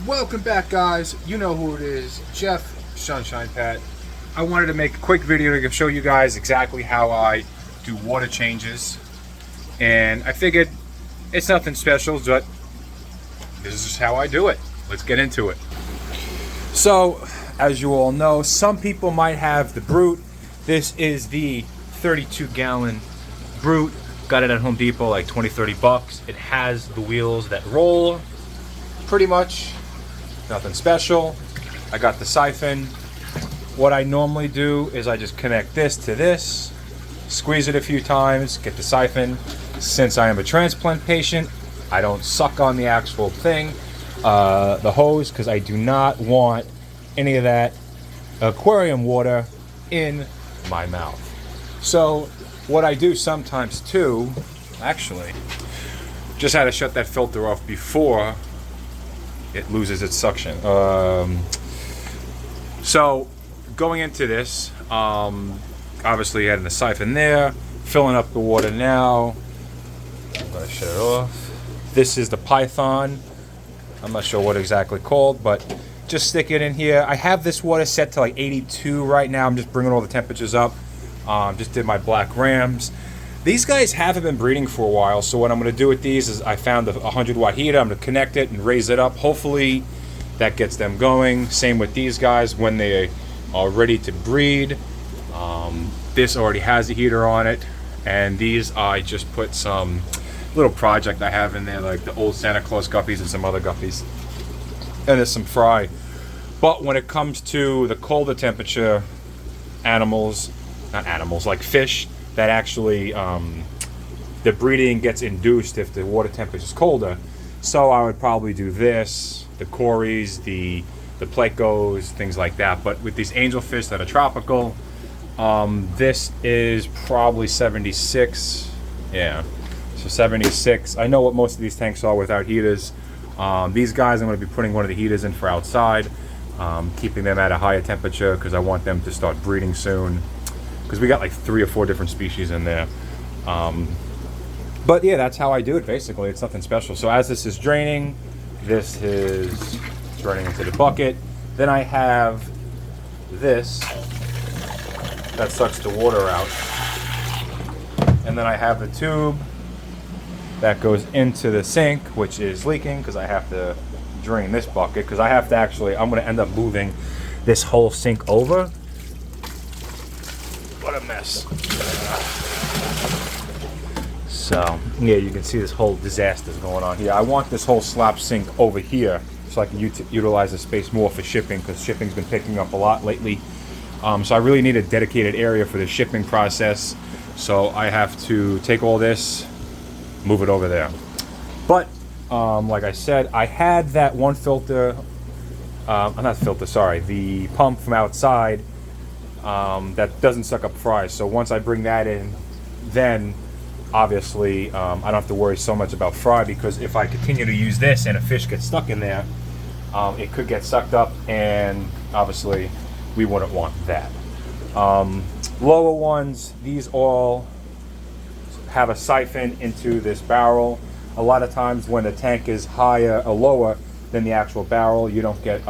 Welcome back, guys. You know who it is, Jeff Sunshine Pat. I wanted to make a quick video to show you guys exactly how I do water changes, and I figured it's nothing special, but this is just how I do it. Let's get into it. So, as you all know, some people might have the Brute. This is the 32-gallon Brute. Got it at Home Depot, like 20-30 bucks. It has the wheels that roll, pretty much. Nothing special. I got the siphon. What I normally do is I just connect this to this, squeeze it a few times, get the siphon. Since I am a transplant patient, I don't suck on the actual thing, the hose, because I do not want any of that aquarium water in my mouth. So what I do sometimes too, actually, just had to shut that filter off before it loses its suction. So going into this, obviously adding the siphon there, filling up the water now. I'm gonna shut it off. This is the Python. I'm not sure what exactly called, but just stick it in here. I have this water set to like 82 right now. I'm just bringing all the temperatures up. Just did my black rams. These guys haven't been breeding for a while, so what I'm going to do with these is I found a 100-watt heater. I'm going to connect it and raise it up. Hopefully that gets them going. Same with these guys when they are ready to breed. This already has a heater on it, and these I just put some little project I have in there, like the old Santa Claus guppies and some other guppies. And there's some fry. But when it comes to the colder temperature animals, not animals, like fish, that actually the breeding gets induced if the water temperature is colder. So I would probably do this, the Cories, the Plecos, things like that. But with these angelfish that are tropical, this is probably 76. Yeah, so 76. I know what most of these tanks are without heaters. These guys, I'm going to be putting one of the heaters in for outside, keeping them at a higher temperature because I want them to start breeding soon. Because we got like 3 or 4 different species in there. But yeah, that's how I do it basically. It's nothing special. So as this is draining, this is draining into the bucket. Then I have this that sucks the water out. And then I have the tube that goes into the sink, which is leaking because I have to drain this bucket. Because I have to actually, I'm going to end up moving this whole sink over. What a mess. So, yeah, you can see this whole disaster is going on here. I want this whole slop sink over here so I can utilize the space more for shipping, because shipping's been picking up a lot lately. So I really need a dedicated area for the shipping process. So I have to take all this, move it over there. But, like I said, I had that one filter, not filter, sorry, the pump from outside that doesn't suck up fries. So once I bring that in, then obviously I don't have to worry so much about fry, because if I continue to use this and a fish gets stuck in there, it could get sucked up, and obviously we wouldn't want that. Lower ones, these all have a siphon into this barrel. A lot of times when the tank is higher or lower than the actual barrel, you don't get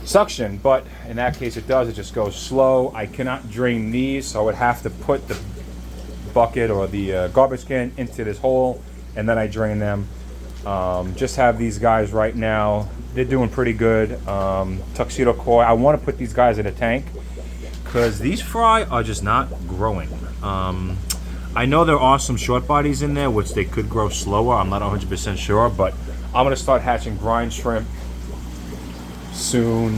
suction, but in that case it does. It just goes slow. I cannot drain these, so I would have to put the bucket or the garbage can into this hole, and then I drain them. Just have these guys right now. They're doing pretty good. Tuxedo Koi, I want to put these guys in a tank because these fry are just not growing. I know there are some short bodies in there which they could grow slower. I'm not 100% sure, but I'm going to start hatching brine shrimp soon.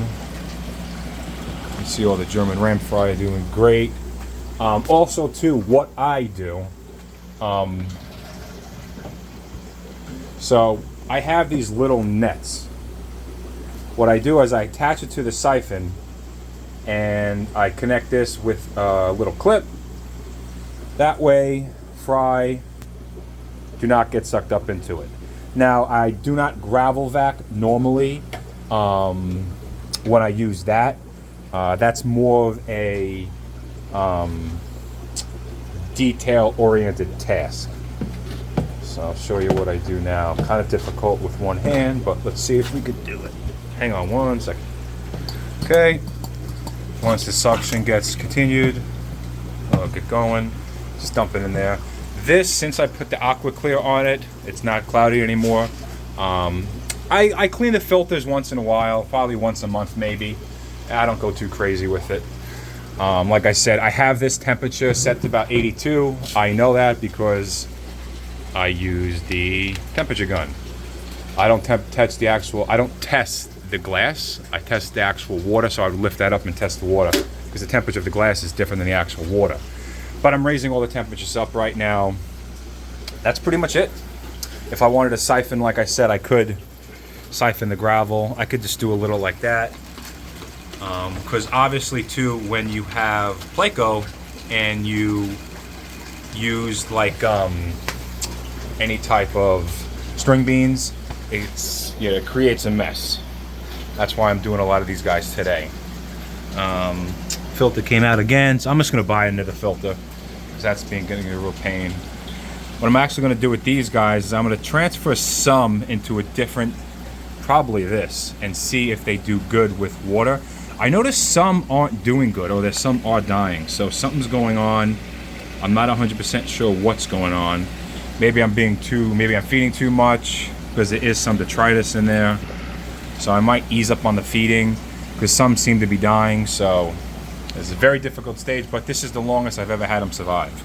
You see all the German ram fry are doing great. Also too, what I do, so I have these little nets. What I do is I attach it to the siphon and I connect this with a little clip. That way fry do not get sucked up into it. Now I do not gravel vac normally when I use that. That's more of a detail-oriented task. So I'll show you what I do now. Kind of difficult with one hand, but let's see if we could do it. Hang on one second. Okay. Once the suction gets continued, I'll get going. Just dump it in there. This, since I put the Aqua Clear on it, it's not cloudy anymore. I clean the filters once in a while, probably once a month maybe. I don't go too crazy with it. Like I said, I have this temperature set to about 82. I know that because I use the temperature gun. I don't test the actual, I don't test the glass. I test the actual water, so I would lift that up and test the water because the temperature of the glass is different than the actual water. But I'm raising all the temperatures up right now. That's pretty much it. If I wanted to siphon, like I said, I could siphon the gravel. I could just do a little like that. Because obviously too, when you have Pleco and you use like any type of string beans, it creates a mess. That's why I'm doing a lot of these guys today. Filter came out again, so I'm just going to buy another filter because that's getting a real pain. What I'm actually going to do with these guys is I'm going to transfer some into a different, probably this, and see if they do good with water. I noticed some aren't doing good, or there's some are dying, so something's going on. I'm not 100% sure what's going on. Maybe I'm feeding too much because there is some detritus in there. So I might ease up on the feeding because some seem to be dying. So it's a very difficult stage, but this is the longest I've ever had them survive.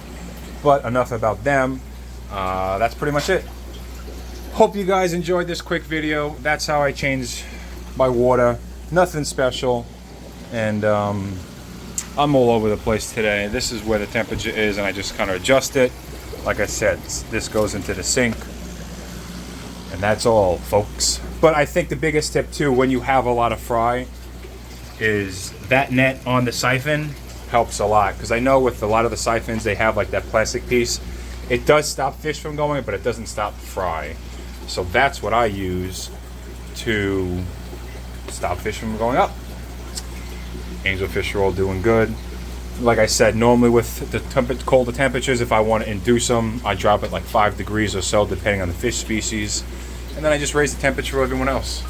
But enough about them. That's pretty much it. Hope you guys enjoyed this quick video. That's how I change my water. Nothing special. And I'm all over the place today. This is where the temperature is, and I just kind of adjust it. Like I said, this goes into the sink. And that's all, folks. But I think the biggest tip too, when you have a lot of fry, is that net on the siphon helps a lot. Because I know with a lot of the siphons, they have like that plastic piece. It does stop fish from going, but it doesn't stop fry. So that's what I use to stop fish from going up. Angelfish are all doing good. Like I said, normally with the colder temperatures, if I want to induce them, I drop it like 5 degrees or so, depending on the fish species. And then I just raise the temperature of everyone else.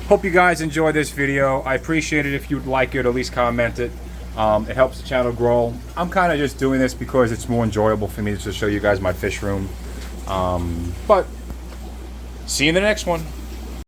Hope you guys enjoyed this video. I appreciate it if you'd like it, or at least comment it. It helps the channel grow. I'm kind of just doing this because it's more enjoyable for me to show you guys my fish room. But see you in the next one.